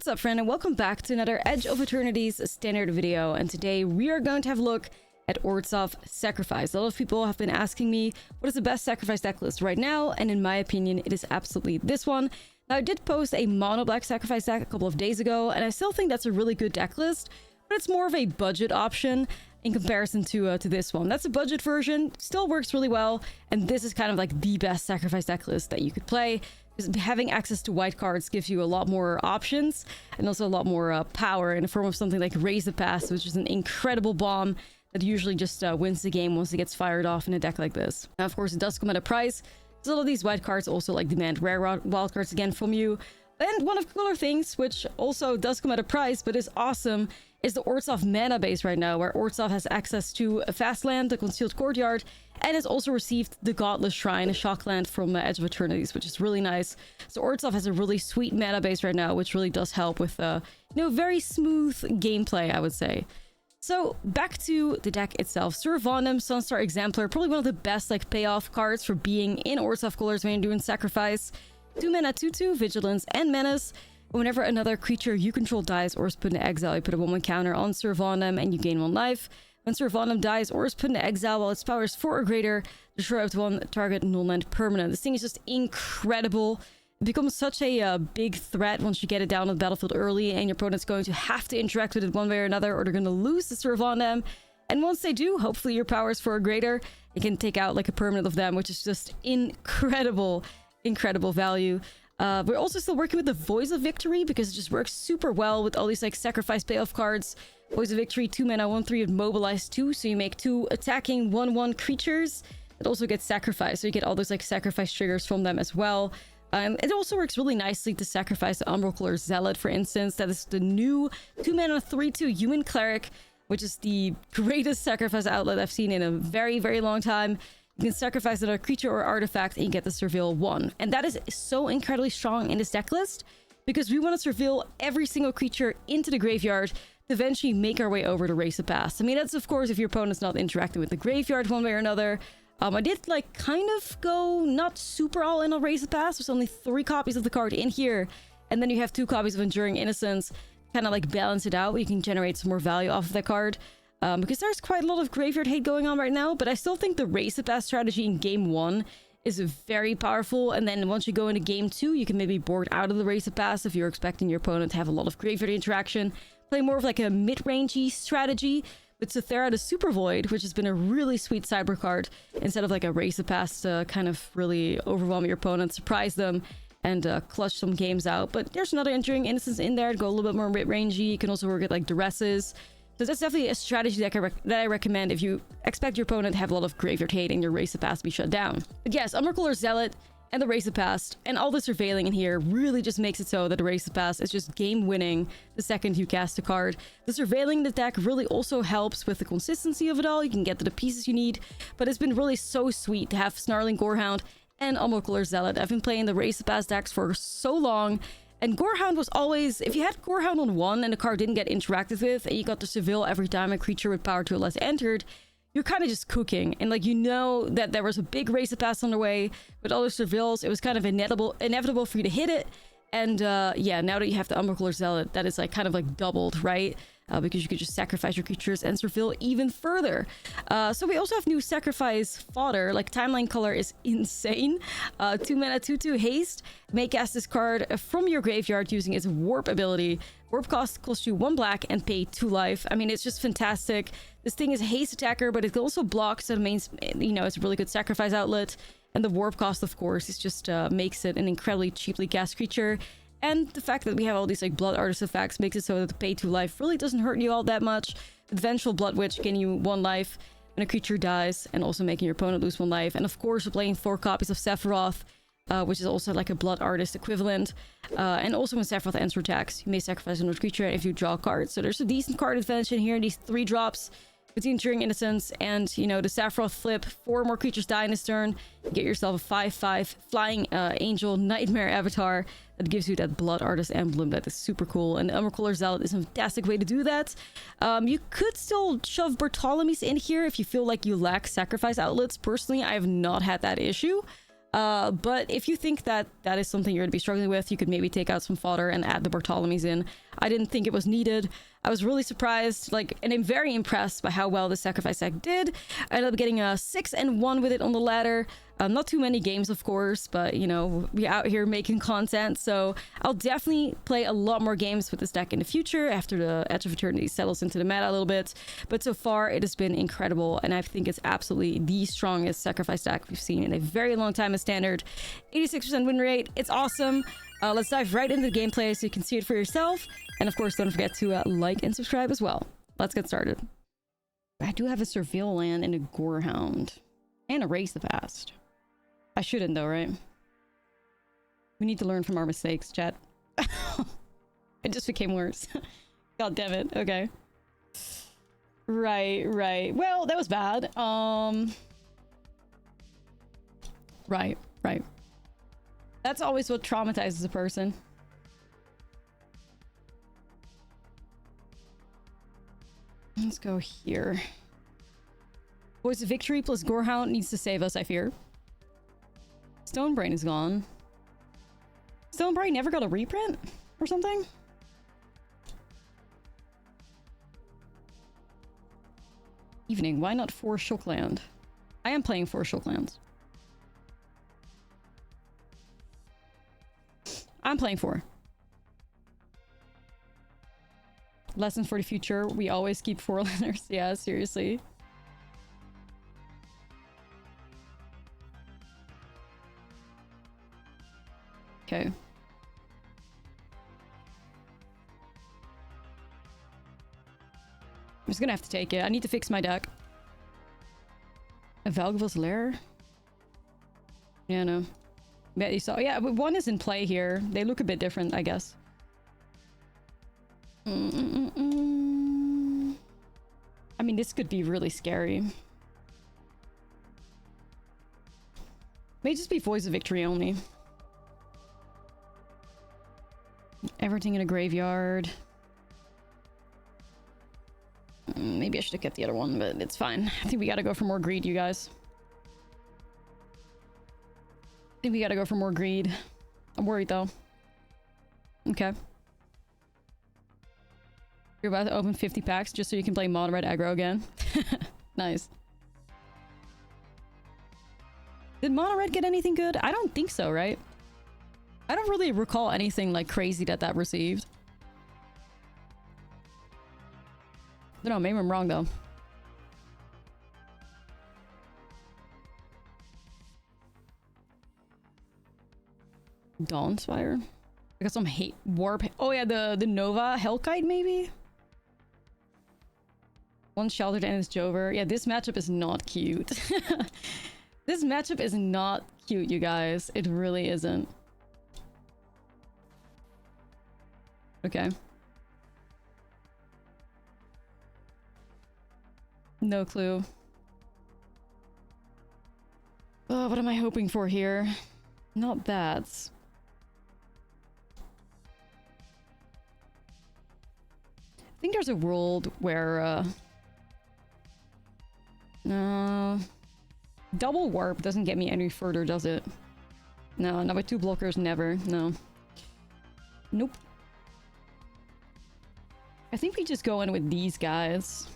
What's up, friend, and welcome back to another Edge of Eternities standard video. And today we are going to have a look at Orzhov Sacrifice. A lot of people have been asking me what is the best sacrifice deck list right now, and in my opinion it is absolutely this one. Now, I did post a mono black sacrifice deck a couple of days ago, and I still think that's a really good deck list, but it's more of a budget option in comparison to this one. That's a budget version, still works really well, and this is kind of like the best sacrifice deck list that you could play. Because having access to white cards gives you a lot more options and also a lot more power in the form of something like Raise the Past, which is an incredible bomb that usually just wins the game once it gets fired off in a deck like this. Now, of course, it does come at a price, because a lot of these white cards also like demand rare wild cards again from you. And one of the cooler things, which also does come at a price but is awesome, is the Orzhov mana base right now, where Orzhov has access to a fast land, the Concealed Courtyard, and has also received the Godless Shrine, a shock land from Edge of Eternities, which is really nice. So Orzhov has a really sweet mana base right now, which really does help with, very smooth gameplay, I would say. So back to the deck itself. Survonum, Sunstar Exemplar, probably one of the best like payoff cards for being in Orzhov colors when you're doing Sacrifice. 2 mana, 2/2, Vigilance, and Menace. Whenever another creature you control dies or is put into exile, you put a 1/1 counter on Survonum and you gain 1 life. When Survonum dies or is put into exile while its power is 4 or greater, destroy up to 1 target non-land permanent. This thing is just incredible. It becomes such a big threat once you get it down on the battlefield early, and your opponent's going to have to interact with it one way or another, or they're going to lose the Survonum. And once they do, hopefully your power is 4 or greater, you can take out like a permanent of them, which is just incredible value. We're also still working with the Voice of Victory because it just works super well with all these like sacrifice payoff cards. Voice of Victory, 2 mana, 1/3 with Mobilize 2, so you make 2 attacking 1/1 creatures that also get sacrificed, so you get all those like sacrifice triggers from them as well. It also works really nicely to sacrifice the Umbral Zealot, for instance. That is the new 2 mana, 3/2 Human Cleric, which is the greatest sacrifice outlet I've seen in a very, very long time. You can sacrifice another creature or artifact and you get the Surveil 1. And that is so incredibly strong in this deck list because we want to surveil every single creature into the graveyard to eventually make our way over to Raise the Past. I mean, that's of course if your opponent's not interacting with the graveyard one way or another. I did like kind of go not super all in on Raise the Past. There's only 3 copies of the card in here. And then you have 2 copies of Enduring Innocence, kind of like balance it out. You can generate some more value off of that card. Because there's quite a lot of graveyard hate going on right now, but I still think the Raise the Past strategy in game 1 is very powerful, and then once you go into game 2, you can maybe board out of the Raise the Past if you're expecting your opponent to have a lot of graveyard interaction. Play more of like a mid-rangey strategy with Cthera the Super Void, which has been a really sweet cyber card, instead of like a Raise the Past to kind of really overwhelm your opponent, surprise them, and clutch some games out. But there's another Enduring Innocence in there to go a little bit more mid-rangey. You can also work at like Duresses. So that's definitely a strategy that I recommend if you expect your opponent to have a lot of graveyard hate and your Raise the Past to be shut down. But yes, Umbral Zealot and the Raise the Past and all the surveilling in here really just makes it so that the Raise the Past is just game winning the second you cast a card. The surveilling in the deck really also helps with the consistency of it all. You can get to the pieces you need, but it's been really so sweet to have Snarling Gorehound and Umbral Zealot. I've been playing the Raise the Past decks for so long. And Gorehound was always, if you had Gorehound on 1 and the card didn't get interacted with, and you got to surveil every time a creature with power 2 or less entered, you're kind of just cooking. And like, you know that there was a big Raise the Past on the way with all the surveils. It was kind of inevitable for you to hit it. And yeah, now that you have the Umbral Zealot, that is like kind of like doubled, right? Because you could just sacrifice your creatures and surveil even further. So we also have new sacrifice fodder. Like, Timeline Color is insane. 2 mana, 2/2 haste. May cast this card from your graveyard using its warp ability. Warp costs you 1 black and pay 2 life. I mean, it's just fantastic. This thing is a haste attacker, but it can also block, so it means, it's a really good sacrifice outlet. And the warp cost, of course, is just makes it an incredibly cheaply cast creature. And the fact that we have all these like Blood Artist effects makes it so that the pay 2 life really doesn't hurt you all that much. With Vengeful Blood Witch gaining you 1 life when a creature dies, and also making your opponent lose 1 life. And of course, we're playing 4 copies of Sephiroth, which is also like a Blood Artist equivalent. And also when Sephiroth ends your attacks, you may sacrifice another creature if you draw a card. So there's a decent card advantage in here. These 3 drops between Enduring Innocence and, the Sephiroth flip. 4 more creatures die in this turn. You get yourself a 5/5 Flying Angel Nightmare Avatar that gives you that Blood Artist emblem. That is super cool. And the Umbral Zealot is a fantastic way to do that. You could still shove Bartholomew's in here if you feel like you lack sacrifice outlets. Personally, I have not had that issue. But if you think that that is something you're going to be struggling with, you could maybe take out some fodder and add the Bartholomews in. I didn't think it was needed. I was really surprised, like, and I'm very impressed by how well the sacrifice deck did. I ended up getting a 6-1 with it on the ladder. Not too many games, of course, but, you know, we out here making content, so I'll definitely play a lot more games with this deck in the future after the Edge of Eternity settles into the meta a little bit. But so far, it has been incredible, and I think it's absolutely the strongest sacrifice deck we've seen in a very long time as standard. 86% win rate, it's awesome. Let's dive right into the gameplay so you can see it for yourself. And of course, don't forget to like and subscribe as well. Let's get started. I do have a Surveil land and a Gorehound. And a Raise the Past. I shouldn't though, right? We need to learn from our mistakes, chat. It just became worse. God damn it. Okay. Right. Well, that was bad. Right. That's always what traumatizes a person. Let's go here. Voice of Victory plus Gorehound needs to save us, I fear. Stonebrain is gone. Stonebrain never got a reprint or something? Evening, why not 4 Shockland? I am playing 4 Shocklands. I'm playing 4. Lesson for the future, we always keep 4 landers. Yeah, seriously. Okay. I'm just gonna have to take it. I need to fix my deck. A Valgavul's Lair? Yeah, no. Yeah, you saw. Yeah, but one is in play here. They look a bit different, I guess. I mean, this could be really scary. May just be Voice of Victory only. Everything in a graveyard. Maybe I should have kept the other one, but it's fine. I think we gotta go for more greed, you guys. I think we gotta go for more greed. I'm worried, though. Okay. You're about to open 50 packs just so you can play Mono Red Aggro again. Nice. Did Mono Red get anything good? I don't think so, right? I don't really recall anything like crazy that received. I don't know, maybe I'm wrong though. Dawnspire? I got some hate warp. Oh yeah, the Nova Hellkite maybe? One Sheltered and it's Jover. Yeah, this matchup is not cute. This matchup is not cute, you guys. It really isn't. Okay. No clue. Oh, what am I hoping for here? Not that. I think there's a world where, no. Double warp doesn't get me any further, does it? No, not with 2 blockers, never. No. Nope. I think we just go in with these guys.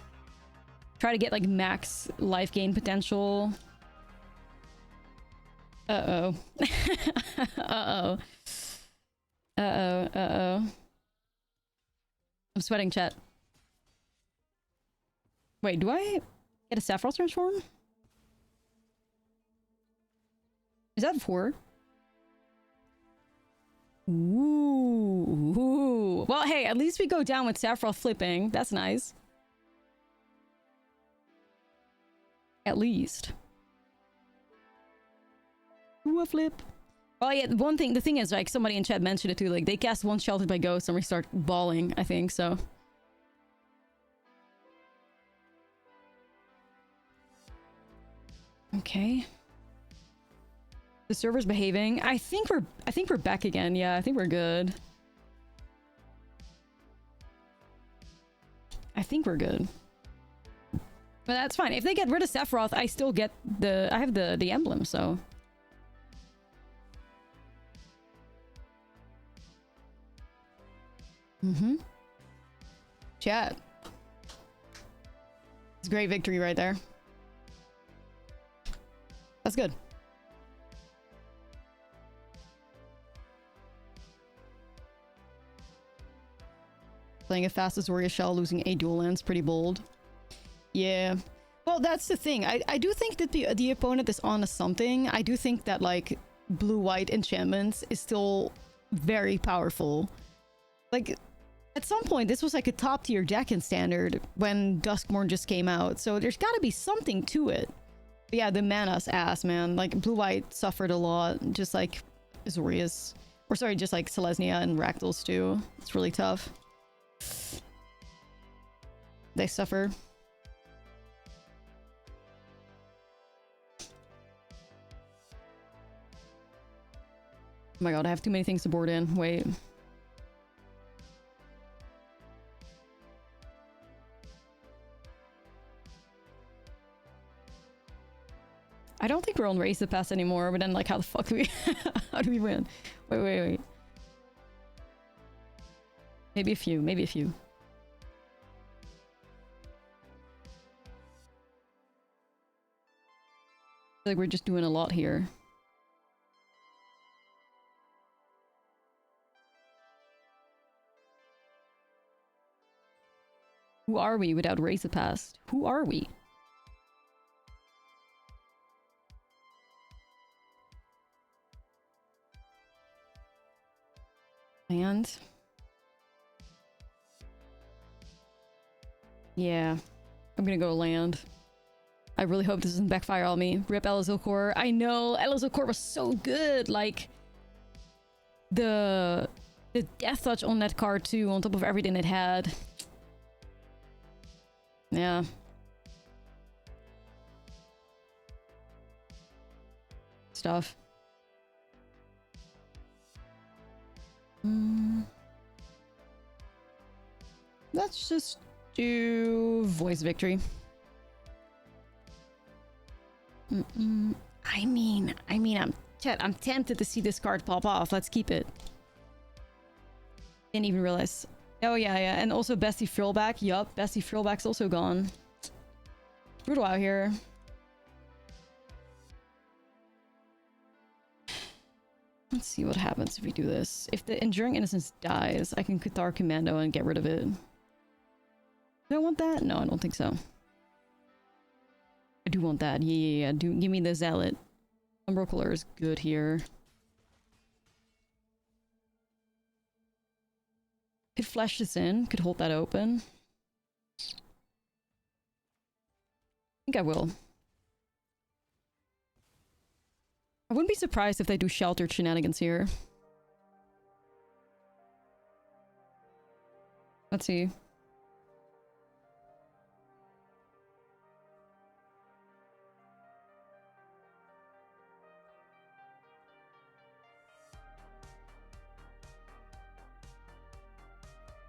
Try to get like max life gain potential. Uh-oh. Uh-oh. Uh-oh. I'm sweating, chat. Wait, do I get a Sephiroth transform? Is that 4? Ooh. Well, hey, at least we go down with Sephiroth flipping. That's nice. At least. Ooh, a flip. Well, yeah, the thing is, like, somebody in chat mentioned it too, like, they cast one Sheltered by Ghost and we start bawling, I think, so. Okay. The server's behaving. I think we're back again. Yeah, I think we're good. I think we're good. But that's fine. If they get rid of Sephiroth, I still get I have the emblem, so. Mm-hmm. Chat. It's a great victory right there. That's good. Playing a fast as Warrior Shell, losing a dual land's pretty bold. Yeah. Well, that's the thing. I do think that the opponent is on to something. I do think that, like, blue-white enchantments is still very powerful. Like, at some point, this was like a top-tier deck in Standard when Duskmourn just came out. So there's gotta be something to it. But yeah, the mana's ass, man. Like, blue-white suffered a lot, just like Azorius. Or sorry, just like Selesnya and Rakdos too. It's really tough. They suffer. Oh my god, I have too many things to board in. Wait. I don't think we're on Race the Pass anymore, but then, like, how the fuck do we... how do we win? Wait. Maybe a few, maybe a few. I feel like we're just doing a lot here. Who are we without Race the Past? Who are we? And... yeah. I'm gonna go land. I really hope this doesn't backfire on me. Rip Ashlizzlle Core. I know! Ashlizzlle Core was so good! Like... The Death Touch on that card too, on top of everything it had. Yeah. Stuff. Let's just do Voice Victory. I mean, I'm tempted to see this card pop off. Let's keep it. Didn't even realize. Oh yeah, and also Bestie Frillback. Yup, Bestie Frillback's also gone. Brutal out here. Let's see what happens if we do this. If the Enduring Innocence dies, I can Cathar Commando and get rid of it. Do I want that? No, I don't think so. I do want that. Yeah. Give me the Zealot. Umbral Color is good here. Could flash this in. Could hold that open. I think I will. I wouldn't be surprised if they do sheltered shenanigans here. Let's see.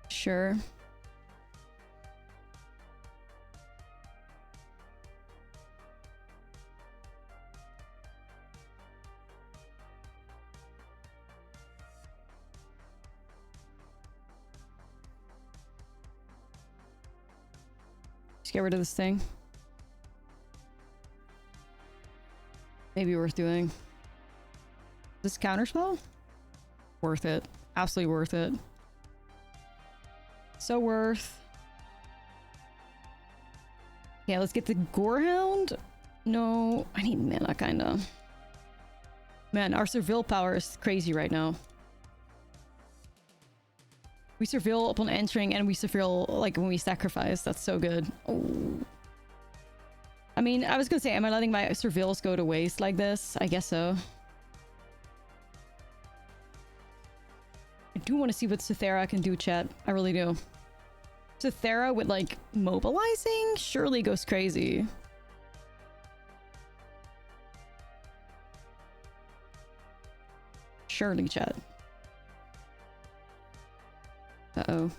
Sure. Just get rid of this thing. Maybe worth doing. This counterspell? Worth it. Absolutely worth it. So worth. Yeah, let's get the Gorehound. No, I need mana, kinda. Man, our Surveil power is crazy right now. We Surveil upon entering and we Surveil, like, when we sacrifice. That's so good. Oh. I mean, I was gonna say, am I letting my Surveils go to waste like this? I guess so. I do want to see what Cythera can do, chat. I really do. Cythera with, like, mobilizing surely goes crazy. Surely, chat. Uh-oh.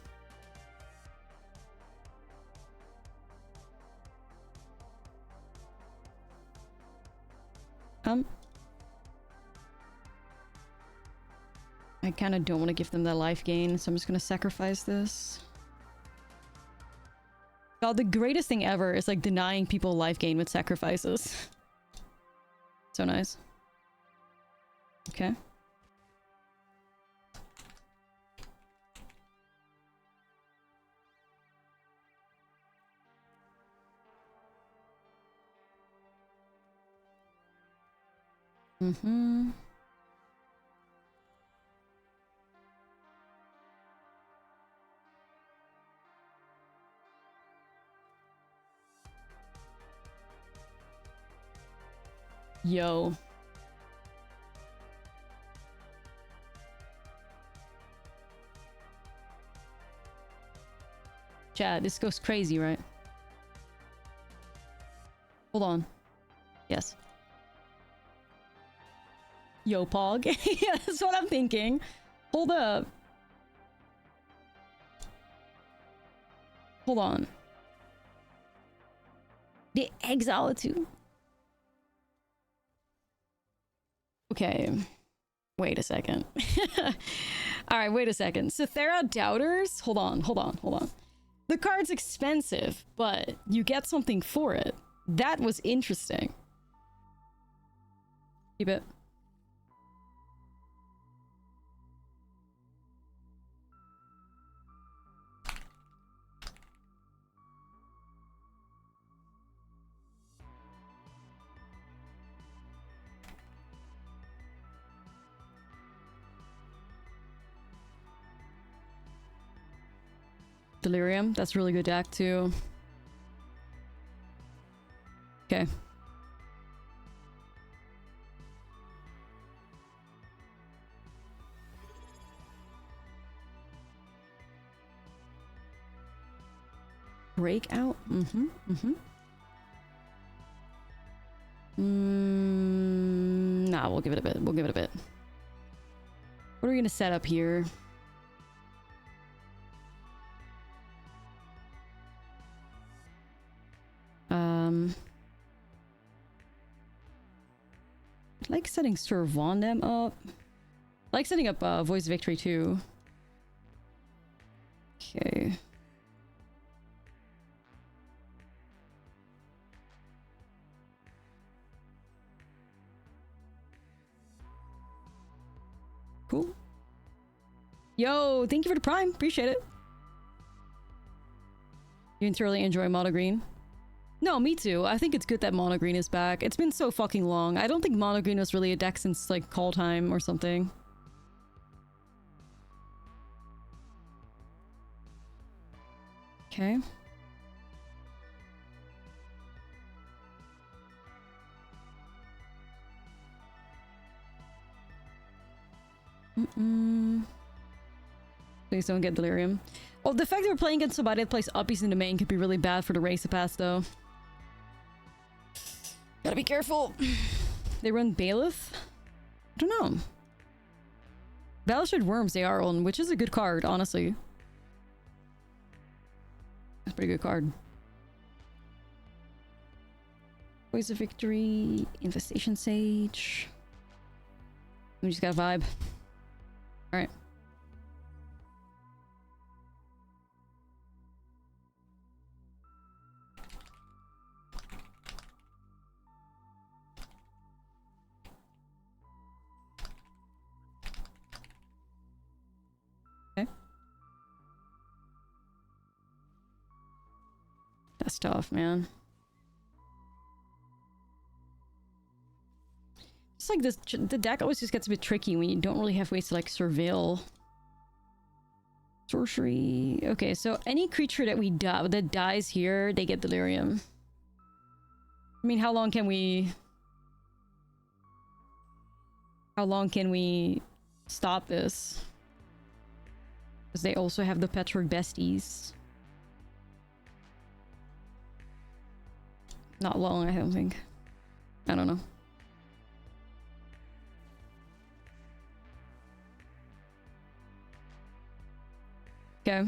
I I kind of don't want to give them that life gain, so I'm just gonna sacrifice this. God, the greatest thing ever is like denying people life gain with sacrifices. So nice. Okay. Mm-hmm. Yo. Chat, this goes crazy, right? Hold on. Yes. Yo, Pog. Yeah, that's what I'm thinking. Hold up. Hold on. The exile too. Okay. Wait a second. Alright, wait a second. So Thera Doubters? Hold on. The card's expensive, but you get something for it. That was interesting. Keep it. Delirium, that's really good deck too. Okay. Breakout? Nah, we'll give it a bit. What are we gonna set up here? I like setting Sir Vondem up. I like setting up Voice of Victory too. Okay. Cool. Yo, thank you for the prime. Appreciate it. You thoroughly enjoy Mono Green? No, me too. I think it's good that Mono Green is back. It's been so fucking long. I don't think Mono Green was really a deck since like Call Time or something. Okay. Please don't get Delirium. Oh, the fact that we're playing against somebody that plays uppies in the main could be really bad for the race to pass, though. Gotta be careful. They run Bailiff? I don't know. Battleship Worms they are on, which is a good card, honestly. That's a pretty good card. Voice of Victory, Infestation Sage. We just got a vibe. Alright. Okay. That's tough, man. It's like this, the deck always just gets a bit tricky when you don't really have ways to like surveil. Sorcery. Okay, so any creature that we that dies here, they get Delirium. I mean, how long can we stop this? Because they also have the Patchwork Besties. Not long, I don't think. I don't know. Okay.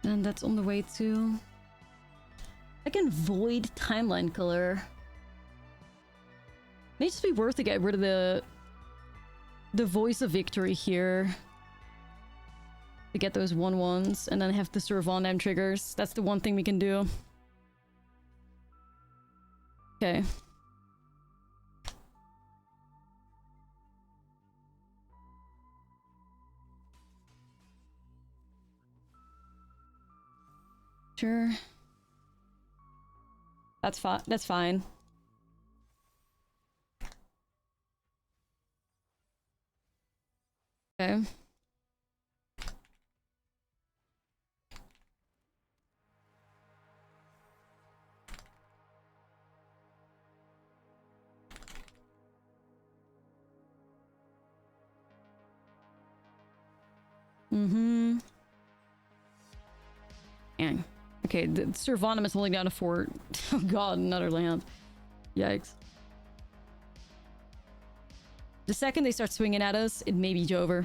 And that's on the way too. I can void timeline color. May just be worth to get rid of the voice of victory here. To get those 1/1s and then have the serve on them triggers. That's the one thing we can do. Okay. Sure. That's fine. That's fine. Okay. Mm-hmm. Dang. Okay, the Servanum is holding down a fort. Oh god, another land. Yikes. The second they start swinging at us, it may be over.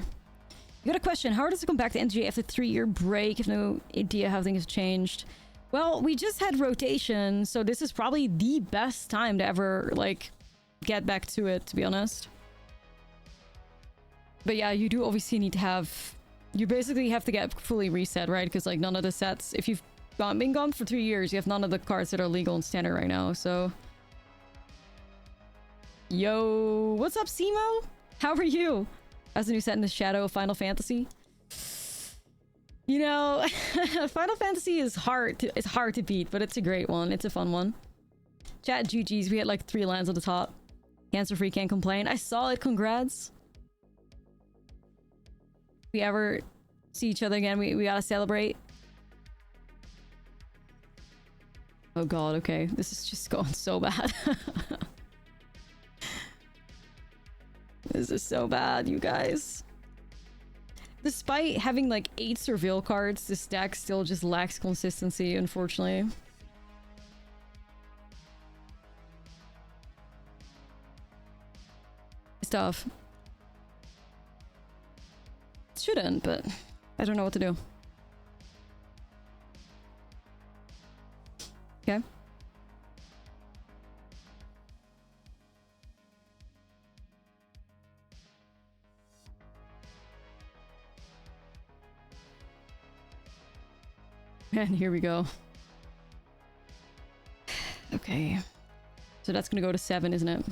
You got a question. How does it come back to MTGA after a 3-year break? If no idea how things have changed. Well, we just had rotation, so this is probably the best time to ever, like, get back to it, to be honest. But yeah, you do obviously need to have... You basically have to get fully reset, right? Because, like, none of the sets... If you've been gone for 3 years, you have none of the cards that are legal and standard right now, so... Yo, what's up, Simo? How are you? As a new set in the shadow of Final Fantasy? You know, Final Fantasy is hard to beat, but it's a great one. It's a fun one. Chat GG's, we had like 3 lands at the top. Cancer free, can't complain. I saw it, congrats. If we ever see each other again, we gotta celebrate. Oh god, okay. This is just going so bad. This is so bad, you guys. Despite having like 8 Surveil cards, this deck still just lacks consistency, unfortunately. It's tough. It shouldn't, but I don't know what to do. Okay. And here we go. Okay. So that's gonna go to 7, isn't it?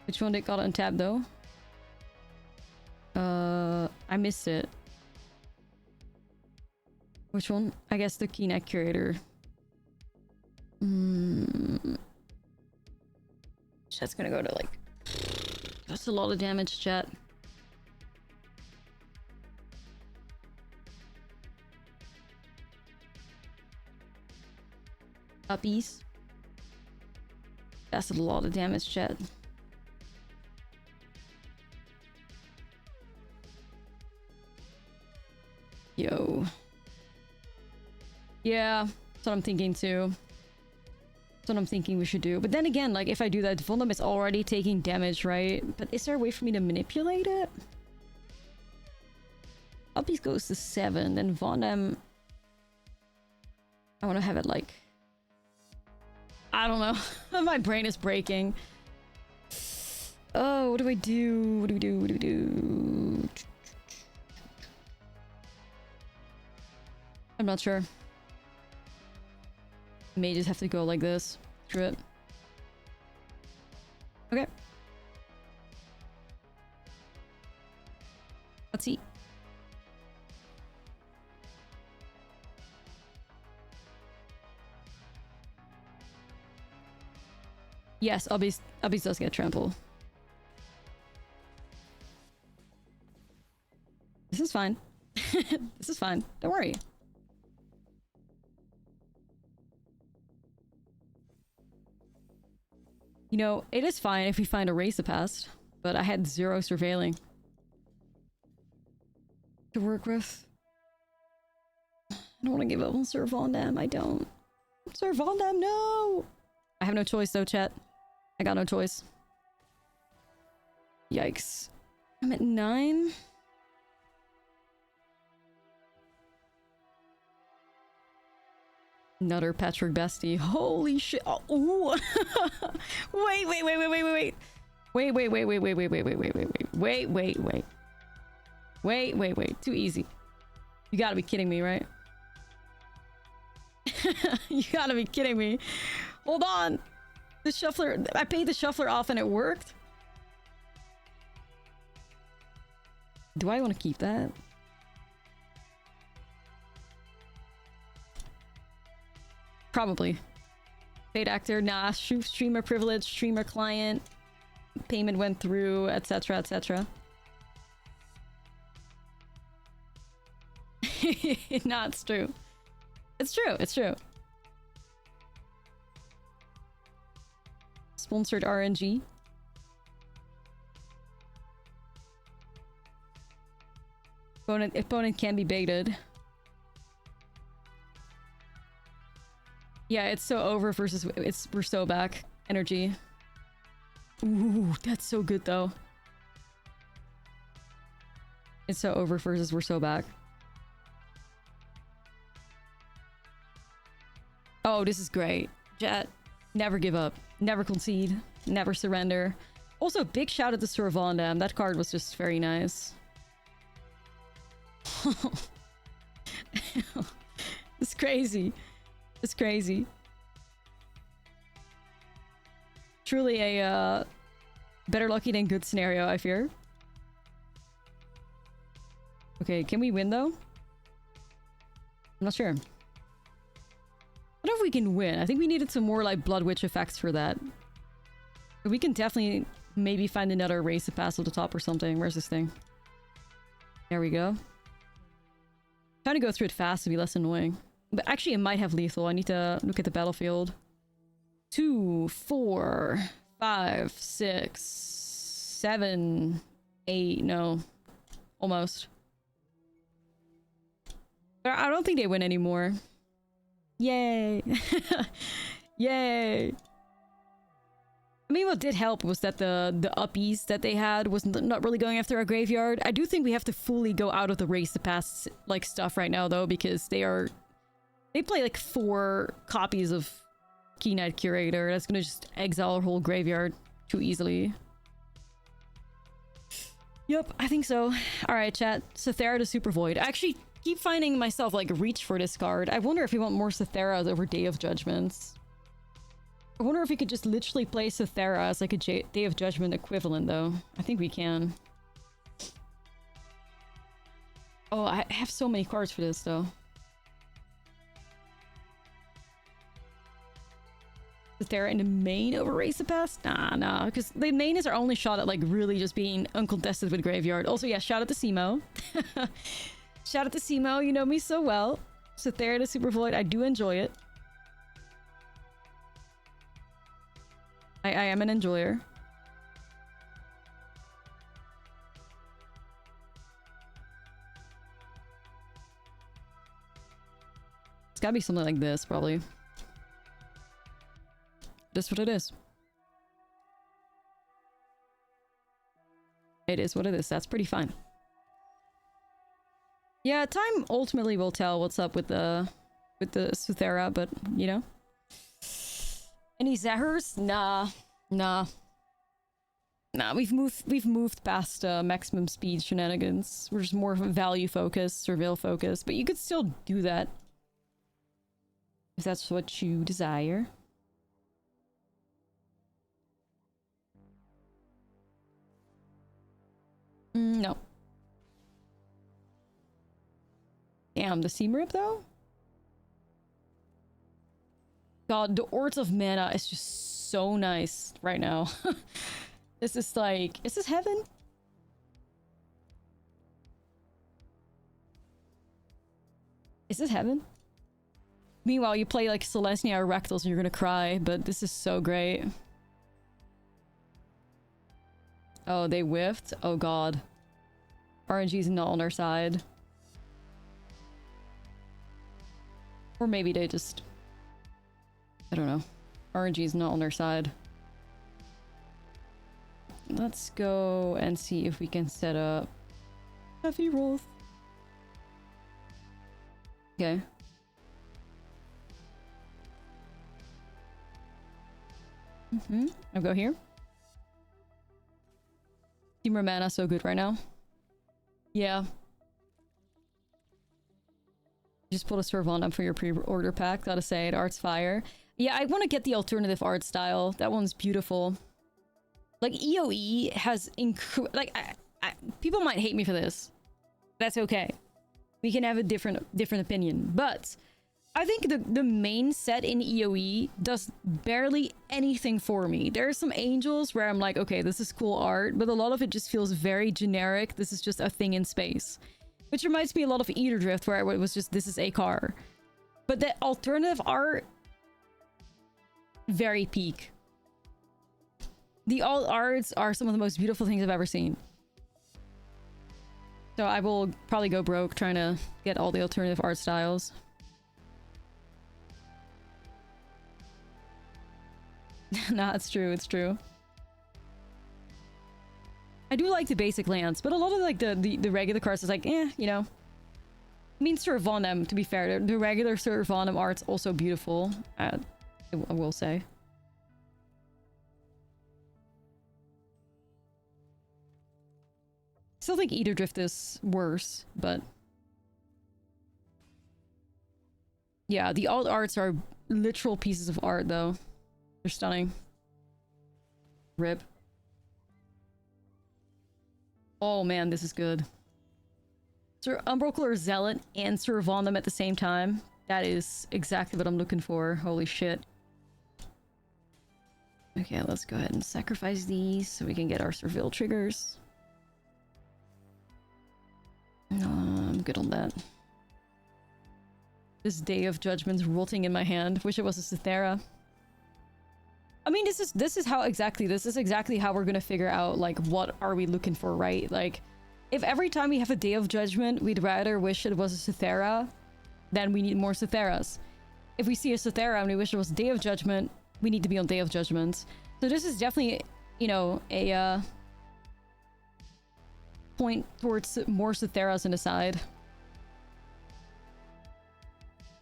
Which one did got untapped though? I missed it. Which one? I guess the Keyneck Curator. That's gonna go to like... That's a lot of damage, chat. Puppies. That's a lot of damage, chat. Yo. Yeah, that's what I'm thinking too. That's what I'm thinking we should do. But then again, like if I do that, Vondam is already taking damage, right? But is there a way for me to manipulate it? Puppies goes to 7, then Vondam... I want to have it like... I don't know. My brain is breaking. Oh, what do I do? What do we do? What do we do? I'm not sure. May just have to go like this. Screw it. Okay. Let's see. Yes, Ubbies does get trample. This is fine. This is fine. Don't worry. You know, it is fine if we find a race to pass, but I had 0 surveilling to work with. I don't want to give up on Sir Vondam. I don't. Sir Vondam, no! I have no choice though, chat. I got no choice. Yikes. I'm at 9. Another Patrick Bestie. Holy shit. Oh, ooh. Wait. Wait. Too easy. You gotta be kidding me, right? You gotta be kidding me. Hold on. The shuffler. I paid the shuffler off and it worked. Do I want to keep that? Probably. Paid actor, nah. Streamer privilege, streamer client. Payment went through, etc, etc. Nah, it's true. It's true, it's true. Sponsored RNG. Opponent can be baited. Yeah, it's so over versus we're so back energy. Ooh, that's so good though. It's so over versus we're so back. Oh, this is great. Jet, never give up, never concede, never surrender. Also, big shout out to Sir Vondam. That card was just very nice. It's crazy. It's crazy. Truly a better lucky than good scenario, I fear. Okay, can we win though? I'm not sure. I don't know if we can win. I think we needed some more like Blood Witch effects for that. But we can definitely maybe find another race to pass at the top or something. Where's this thing? There we go. Trying to go through it fast to be less annoying. But actually it might have lethal. I need to look at the battlefield. 2, 4, 5, 6, 7, 8. No. Almost. But I don't think they win anymore. Yay. Yay. I mean, what did help was that the uppies that they had was not really going after our graveyard. I do think we have to fully go out of the race to pass like stuff right now though, because they play like 4 copies of Key Knight Curator. That's gonna just exile our whole graveyard too easily. Yep, I think so. Alright, chat. Cythera to Super Void. I actually keep finding myself like reach for this card. I wonder if we want more Cytheras over Day of Judgments. I wonder if we could just literally play Cythera as like a Day of Judgment equivalent though. I think we can. Oh, I have so many cards for this though. Cythera in the main over Race to Pass? Nah, because the main is our only shot at like really just being uncontested with Graveyard. Also, yeah, shout out to Simo. Shout out to Simo, you know me so well. Cythera to Super Void, I do enjoy it. I am an enjoyer. It's gotta be something like this, probably. That's what it is. It is what it is. That's pretty fine. Yeah, time ultimately will tell what's up with the Cythera, but you know. Any Zahers? Nah. We've moved past maximum speed shenanigans. We're just more value focused, surveil focused, but you could still do that if that's what you desire. No. Damn, the Seam Rip though? God, the Orts of Mana is just so nice right now. This is like... Is this heaven? Is this heaven? Meanwhile, you play like Celestia or Rectals and you're gonna cry, but this is so great. Oh, they whiffed? Oh god. RNG's not on our side. Or maybe they just... I don't know. RNG's not on our side. Let's go and see if we can set up heavy rolls. Okay. I'll go here. Team mana so good right now. Yeah. Just put a serve on them for your pre-order pack. Gotta say it. Art's fire. Yeah, I want to get the alternative art style. That one's beautiful. Like EOE has like people might hate me for this. That's okay. We can have a different opinion. But I think the main set in EOE does barely anything for me. There are some angels where I'm like, okay, this is cool art, but a lot of it just feels very generic. This is just a thing in space. Which reminds me a lot of Eater Drift, where it was just, this is a car. But the alternative art, very peak. The alt arts are some of the most beautiful things I've ever seen. So I will probably go broke trying to get all the alternative art styles. Nah, it's true, it's true. I do like the basic lands, but a lot of like the regular cards is like, you know. I mean, Servanem, to be fair, the regular Servanem art's also beautiful, I will say. Still think Eater Drift is worse, but yeah, the alt arts are literal pieces of art though. They're stunning. Rip. Oh man, this is good. Sir Umbrokel Zealot and Servanem at the same time. That is exactly what I'm looking for. Holy shit. Okay, let's go ahead and sacrifice these so we can get our Serville triggers. No, I'm good on that. This Day of Judgment's rotting in my hand. Wish it was a Cythera. I mean, this is exactly how we're gonna figure out, like, what are we looking for, right? Like, if every time we have a Day of Judgment, we'd rather wish it was a Cythera, then we need more Cytheras. If we see a Cythera and we wish it was Day of Judgment, we need to be on Day of Judgment. So this is definitely, you know, a point towards more Cytheras in the side.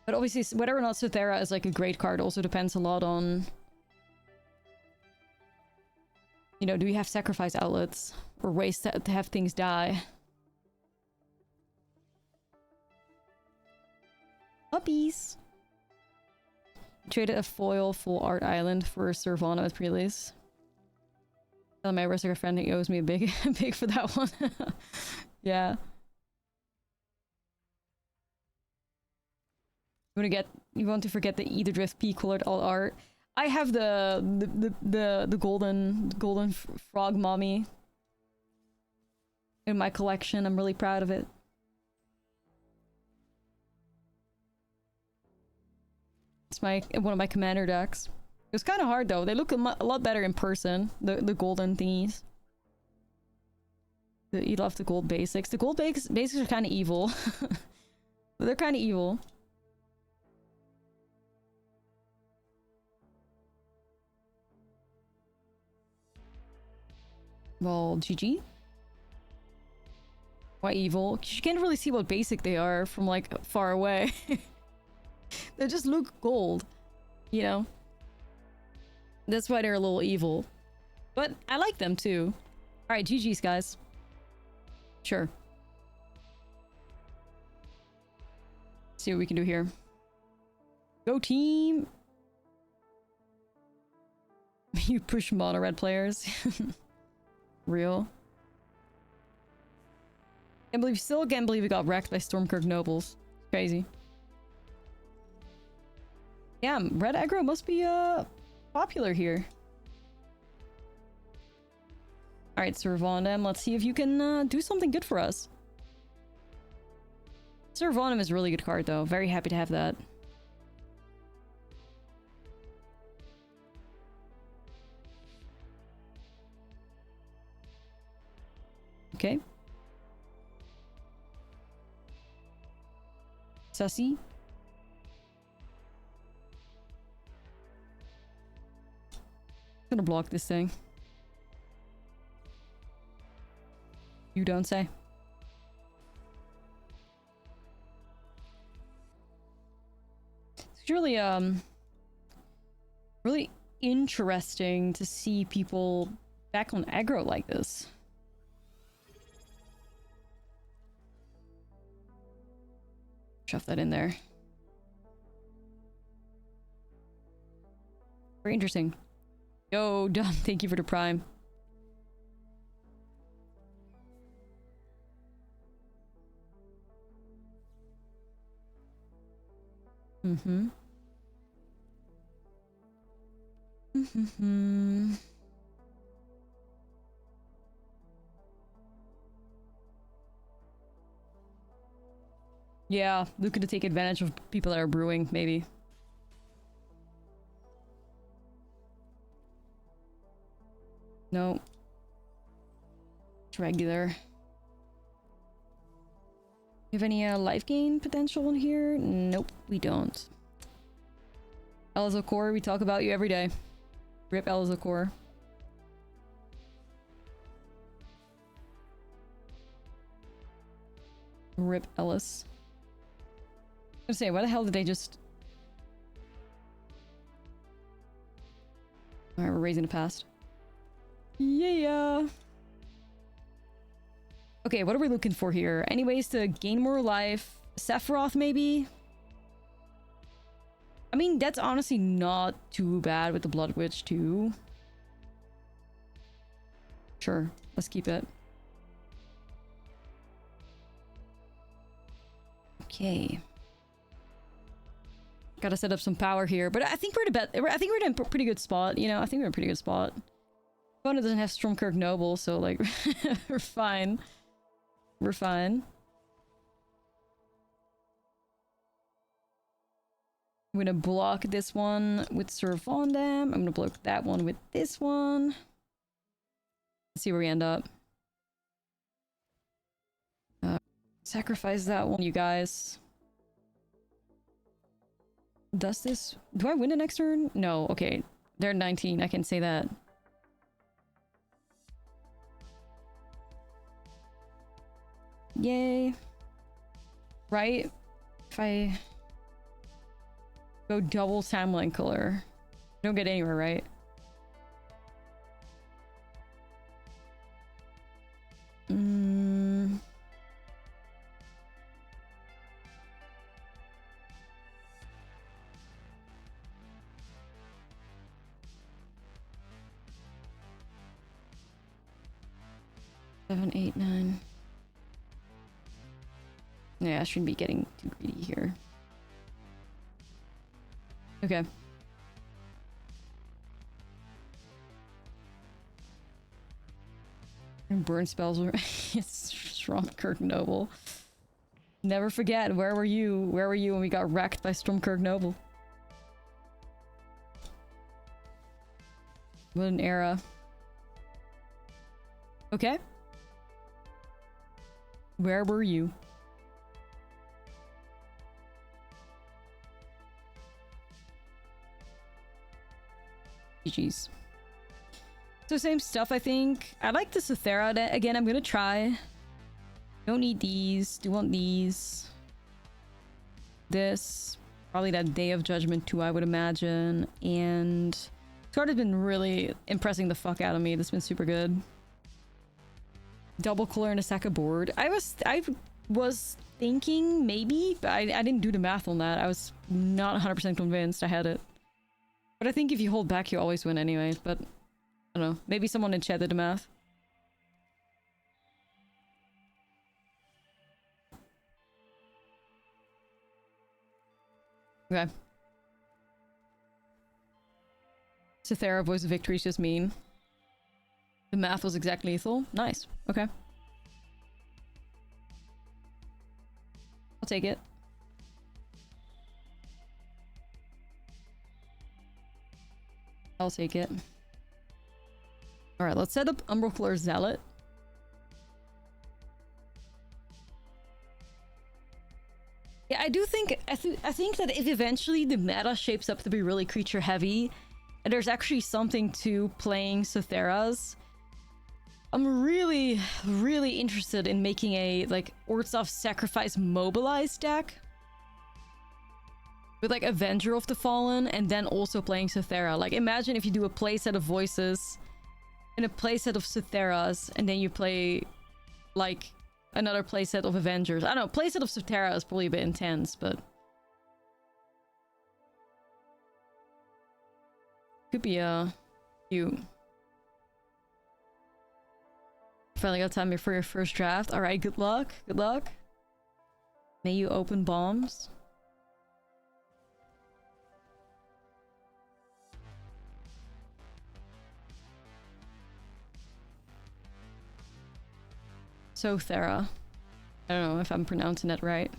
But obviously, whether or not Cythera is like a great card also depends a lot on, you know, do we have sacrifice outlets or ways to have things die? Puppies! Traded a foil full art island for Servanem with pre-release. Tell my Aristocrat friend he owes me a big for that one. Yeah. You want to forget the Eater Drift P-colored alt art. I have the golden frog mommy in my collection. I'm really proud of it. It's one of my commander decks. It was kind of hard though. They look a lot better in person. The golden thingies. You love the gold basics. The gold basics are kind of evil. They're kind of evil. Well, GG. Why evil? You can't really see what basic they are from like far away. They just look gold, you know? That's why they're a little evil. But I like them too. Alright, GG's guys. Sure. See what we can do here. Go team! You push mono red players. Real. Still can't believe we got wrecked by Stormkirk Nobles. Crazy. Yeah, red aggro must be popular here. Alright, Servanem, let's see if you can do something good for us. Servanem is a really good card though. Very happy to have that. Okay. Sussy. Gonna block this thing. You don't say. It's really interesting to see people back on aggro like this. Shove that in there. Very interesting. Yo, Dom, thank you for the prime. Mm-hmm. Mm-hmm. Yeah, looking to take advantage of people that are brewing, maybe. No. It's regular. You have any life gain potential in here? Nope, we don't. Ashlizzlle core, we talk about you every day. Rip Ashlizzlle core. Rip Ellis. I was gonna say, why the hell did they just... Alright, we're raising the past. Yeah! Okay, what are we looking for here? Any ways to gain more life? Sephiroth, maybe? I mean, that's honestly not too bad with the Blood Witch, too. Sure, let's keep it. Okay. Gotta set up some power here, but I think we're in a pretty good spot, you know? I think we're in a pretty good spot. Opponent doesn't have Stormkirk Noble, so like, we're fine. We're fine. I'm gonna block this one with Serve on them. I'm gonna block that one with this one. Let's see where we end up. Sacrifice that one, you guys. Does this... Do I win the next turn? No, okay. They're 19, I can say that. Yay. Right? If I go double timeline color, I don't get anywhere, right? Mm. Seven, 8, 9. Yeah, I shouldn't be getting too greedy here. Okay. And burn spells were Stormkirk Noble. Never forget, where were you? Where were you when we got wrecked by Stormkirk Noble? What an era. Okay. Where were you? GG's. So same stuff, I think. I like the Cythera. Again, I'm gonna try. Don't need these. Do want these. This. Probably that Day of Judgment too, I would imagine. And this card has been really impressing the fuck out of me. This has been super good. Double color and a sack of board. I was thinking maybe, but I didn't do the math on that. I was not 100% convinced I had it. But I think if you hold back, you always win anyway. But I don't know. Maybe someone in chat did the math. Okay. Cythera, Voice of Victory is just mean. The math was exactly lethal. Nice. Okay. I'll take it. I'll take it. Alright, let's set up Umbral Zealot. Yeah, I do think... I think that if eventually the meta shapes up to be really creature heavy, and there's actually something to playing Cytheras, I'm really, really interested in making a, like, Orzhov Sacrifice Mobilized deck. with like Avenger of the Fallen and then also playing Cythera. Like imagine if you do a playset of Voices and a playset of Cytheras and then you play like another playset of Avengers. I don't know, playset of Cythera is probably a bit intense, but could be cute. Finally got time for your first draft. Alright, good luck. Good luck. May you open bombs. Cythera. I don't know if I'm pronouncing that right.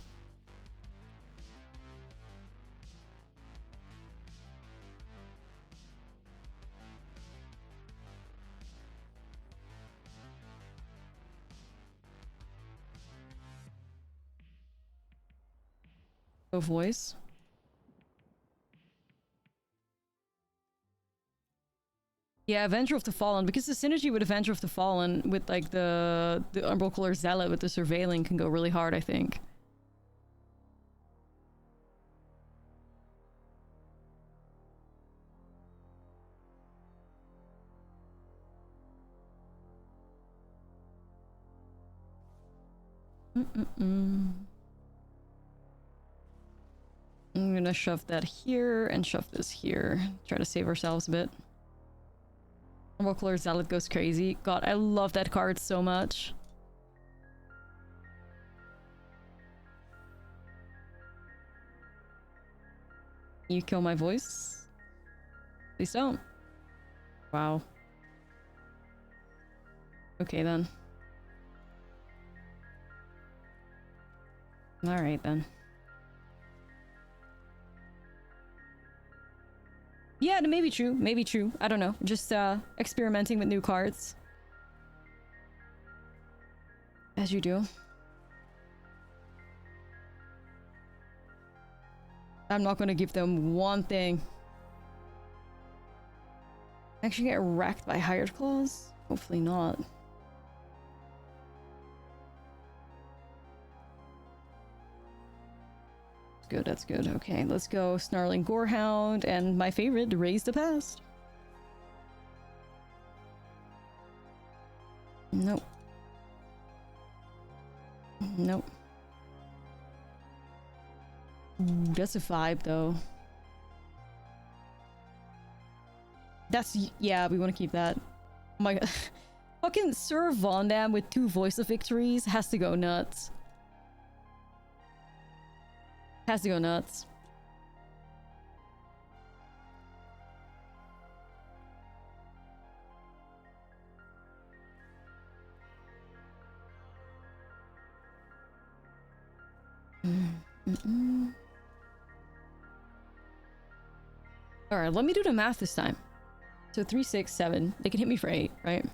Voice. Yeah, Avenger of the Fallen, because the synergy with Avenger of the Fallen with like the Umbral Color Zealot with the surveilling can go really hard, I think. I'm gonna shove that here and shove this here. Try to save ourselves a bit. Umbral Color Zealot goes crazy. God, I love that card so much. You kill my voice? Please don't. Wow. Okay then. Alright then. Yeah, it may be true. Maybe true. I don't know. Just experimenting with new cards. As you do. I'm not gonna give them one thing. Actually get wrecked by Hired Claws? Hopefully not. Good, that's good. Okay, let's go Snarling Gorehound and my favorite, Raise the Past. Nope. Nope. Ooh, that's a vibe though. That's, yeah, we want to keep that. Oh my god. Fucking Sir Vondam with 2 Voice of Victories has to go nuts. Has to go nuts. Alright, let me do the math this time. So 3, 6, 7. They can hit me for 8, right?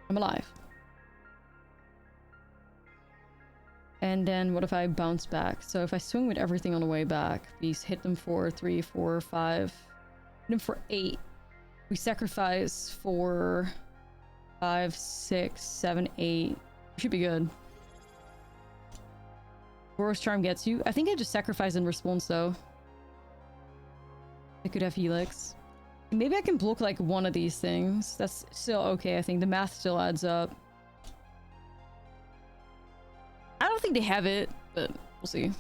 I'm alive. And then what if I bounce back? So if I swing with everything on the way back, we hit them for 3, 4, 5. Hit them for 8. We sacrifice for 5, 6, 7, 8. We should be good. Boros Charm gets you. I think I just sacrifice in response though. I could have Helix. Maybe I can block like one of these things. That's still okay. I think the math still adds up. I don't think they have it, but we'll see.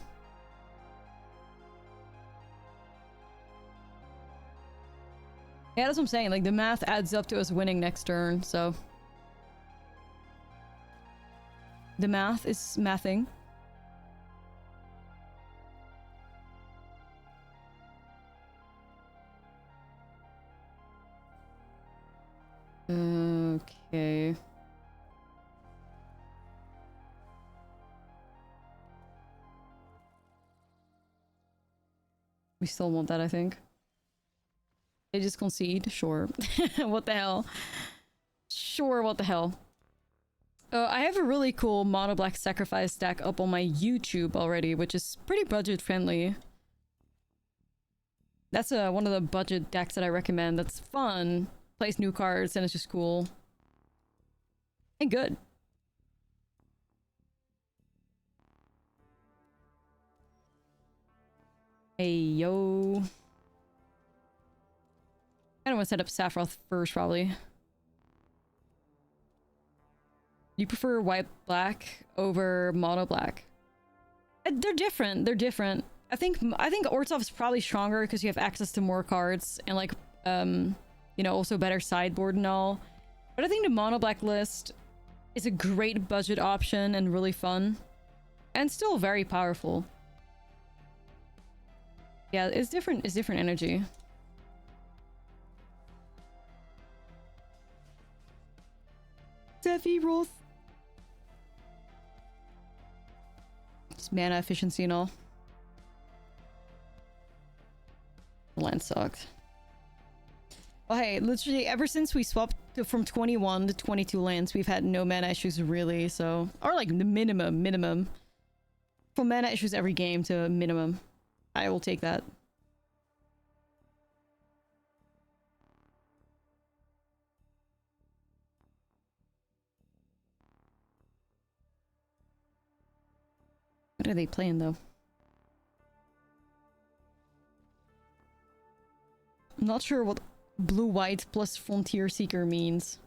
Yeah, that's what I'm saying. Like, the math adds up to us winning next turn, so... The math is mathing. Okay... We still want that, I think. They just concede? Sure. What the hell? Sure, what the hell? I have a really cool mono black sacrifice deck up on my YouTube already, which is pretty budget friendly. That's one of the budget decks that I recommend. That's fun, plays new cards, and it's just cool. And good. Hey, yo. I don't want to set up Sephiroth first, probably. You prefer white-black over mono-black? They're different. They're different. I think Orzhov is probably stronger because you have access to more cards and like, you know, also better sideboard and all. But I think the mono-black list is a great budget option and really fun. And still very powerful. Yeah, it's different. It's different energy. Sephiroth. It's mana efficiency and all. The land sucked. Well, hey, literally ever since we swapped from 21 to 22 lands, we've had no mana issues really, so... Or like the minimum. From mana issues every game to minimum. I will take that. What are they playing though? I'm not sure what blue-white plus Frontier Seeker means.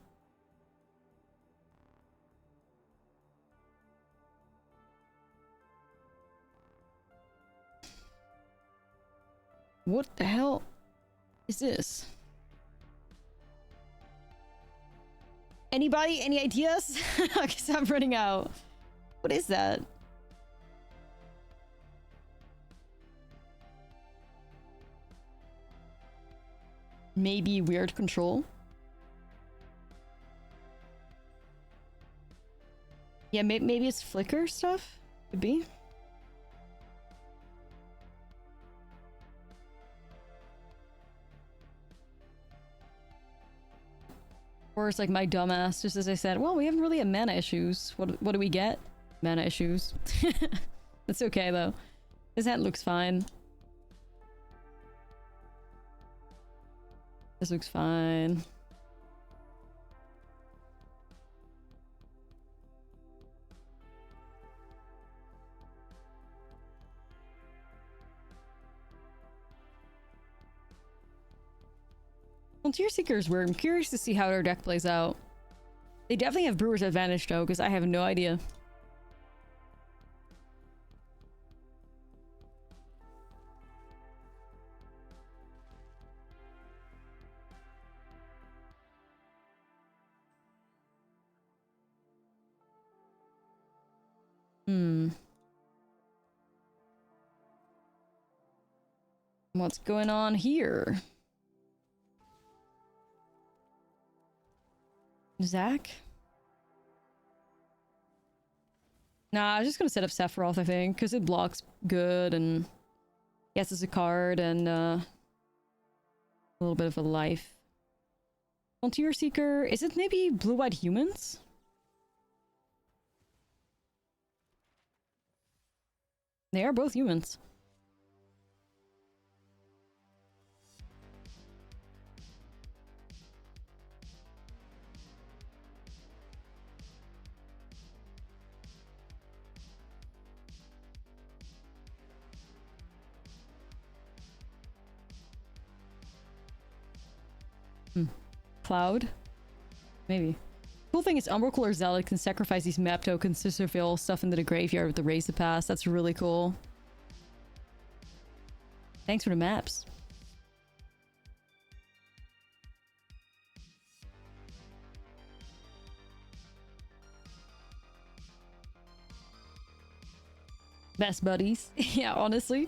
What the hell is this? Anybody? Any ideas? Because I'm running out. What is that? Maybe weird control? Yeah, maybe it's flicker stuff? Could be. Or it's like my dumbass, just as I said, well, we haven't really had mana issues. What do we get? Mana issues. That's okay, though. This hand looks fine. This looks fine. Frontier Seekers were. I'm curious to see how their deck plays out. They definitely have Brewer's advantage though, because I have no idea. What's going on here? Zach? Nah, I was just gonna set up Sephiroth, I think, because it blocks good and yes, it's a card and a little bit of a life. Frontier Seeker, is it maybe blue-white humans? They are both humans. Cloud? Maybe. Cool thing is Umbral or Zealot can sacrifice these map tokens to surveil stuff into the graveyard with the Raise the Pass. That's really cool. Thanks for the maps. Best buddies. Yeah, honestly.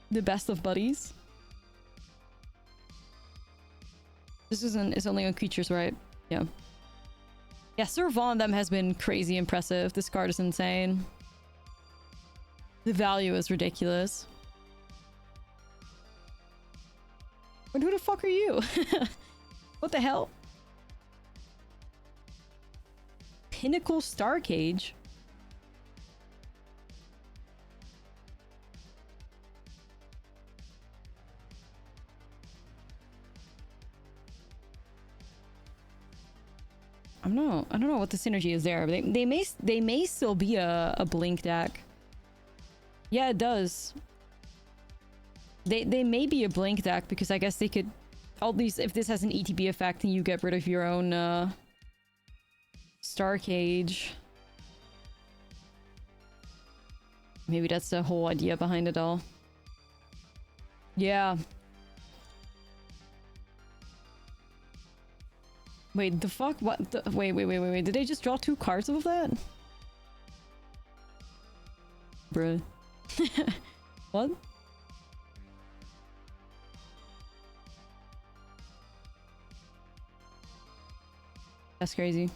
The best of buddies. This is only on creatures, right? Yeah. Yeah, Serve on them has been crazy impressive. This card is insane. The value is ridiculous. But who the fuck are you? What the hell? Pinnacle Star Cage? I don't know what the synergy is there. But they may still be a blink deck. Yeah, it does. They may be a blink deck because I guess they could... At least if this has an ETB effect and you get rid of your own Star Cage. Maybe that's the whole idea behind it all. Yeah. Wait, the fuck? What? Wait. Did they just draw 2 cards of that? Bruh. What? That's crazy.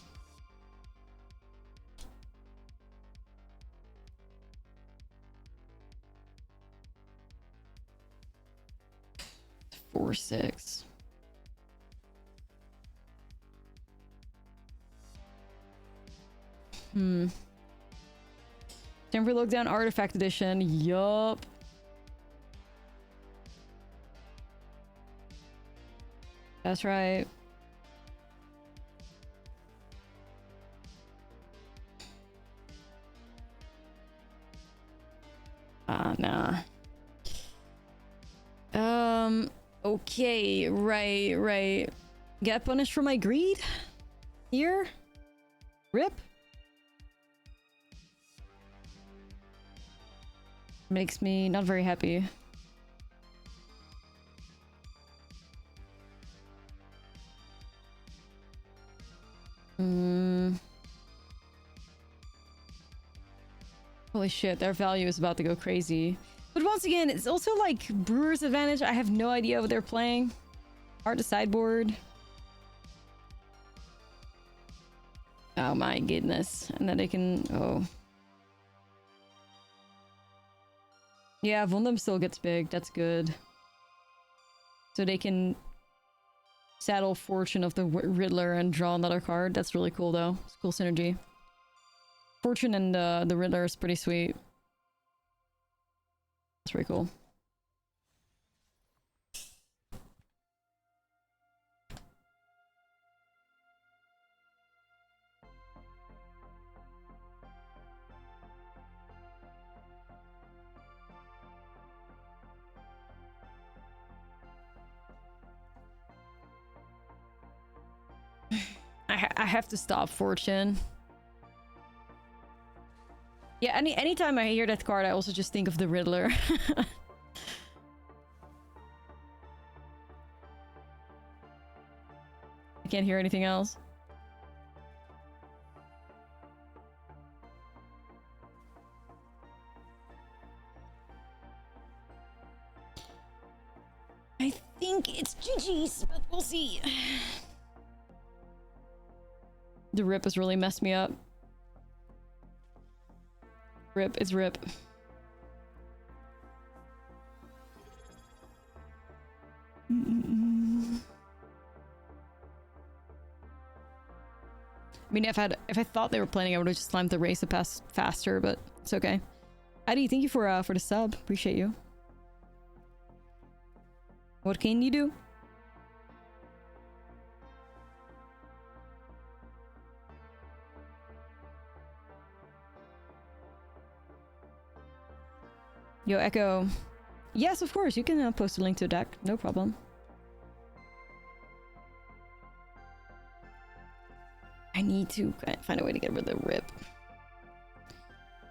Four, 6. Temporary Lookdown Artifact Edition. Yup. That's right. Nah. Okay, right. Get punished for my greed? Here? Rip? Makes me not very happy. Holy shit, their value is about to go crazy. But once again, it's also like Brewer's advantage. I have no idea what they're playing. Hard to sideboard. Oh my goodness. And then they can... Oh. Yeah, Vondam still gets big. That's good. So they can saddle Fortune of the Riddler and draw another card. That's really cool, though. It's cool synergy. Fortune and the Riddler is pretty sweet. That's pretty cool. I have to stop Fortune. Yeah, anytime I hear that card, I also just think of the Riddler. I can't hear anything else. I think it's GG's, but we'll see. The rip has really messed me up. Rip, it's rip. I mean, if I thought they were planning, I would have just slammed the race to pass faster, but it's okay. Addy, thank you for the sub. Appreciate you. What can you do? Yo, Echo. Yes, of course. You can post a link to a deck. No problem. I need to find a way to get rid of the rip.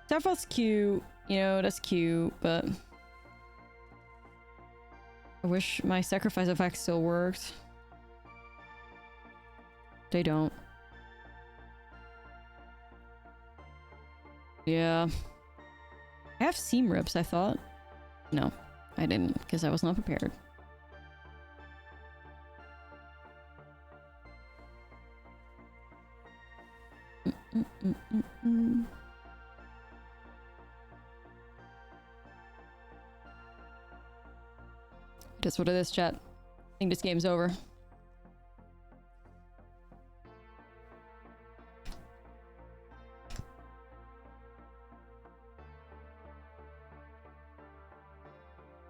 Starfall's cute. You know, that's cute, but... I wish my sacrifice effect still worked. They don't. Yeah. I have seam rips, I thought. No, I didn't, because I was not prepared. It is what it is, chat. I think this game's over.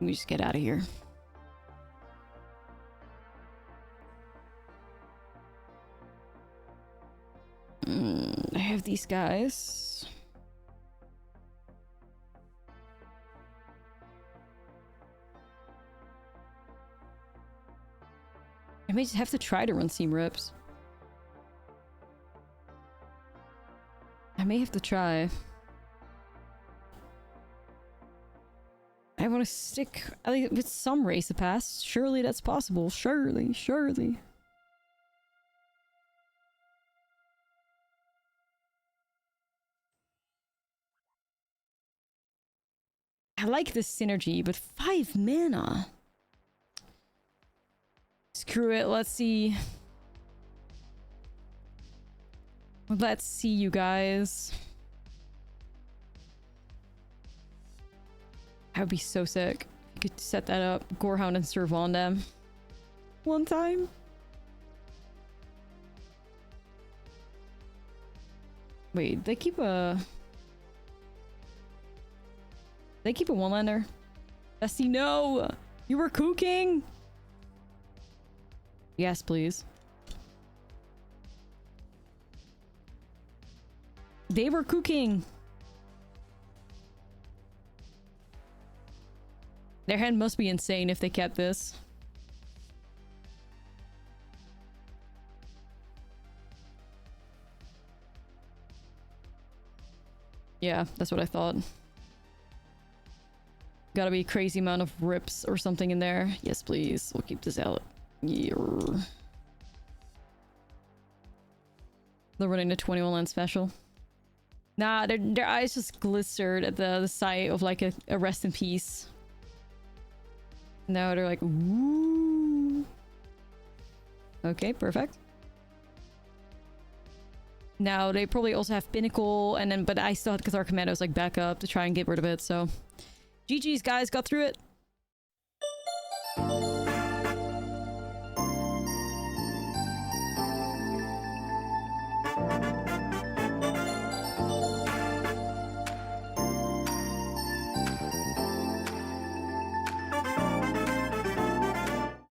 Let me just get out of here. I have these guys. I may just have to try to run Seam Rips. I may have to try. I want to stick with some race of past. Surely that's possible. Surely, surely. I like this synergy, but 5 mana. Screw it, let's see. Let's see, you guys. That would be so sick. You could set that up. Gorehound and Servon them. One time. Wait, they keep a... They keep a one-lander? Bestie, no! You were cooking! Yes, please. They were cooking! Their hand must be insane if they kept this. Yeah, that's what I thought. Gotta be a crazy amount of rips or something in there. Yes, please. We'll keep this out. Yeah. They're running the 21 land special. Nah, their eyes just glistered at the sight of like a rest in peace. Now they're like, ooh. Okay, perfect. Now they probably also have Pinnacle, and then but I still had Cathar Commandos like back up to try and get rid of it, so GG's guys, got through it.